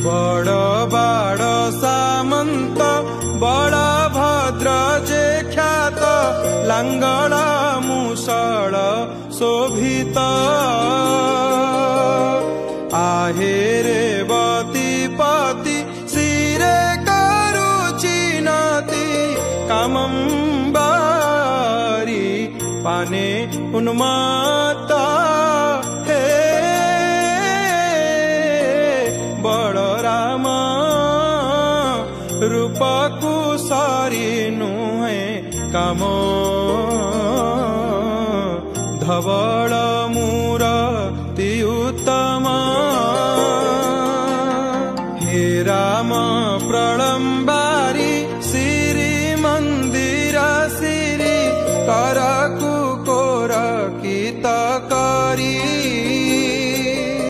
बड़ बाड़ सामंत बलभद्र जे ख्यात लांगल मुषल शोभित आहे रेवती पति शिरे करुचिनति कामंबारी पाने उन्मत्त हे बलराम रूपकु सारी नुहे काम धवल मूरति उत्तम हे राम प्रलंबा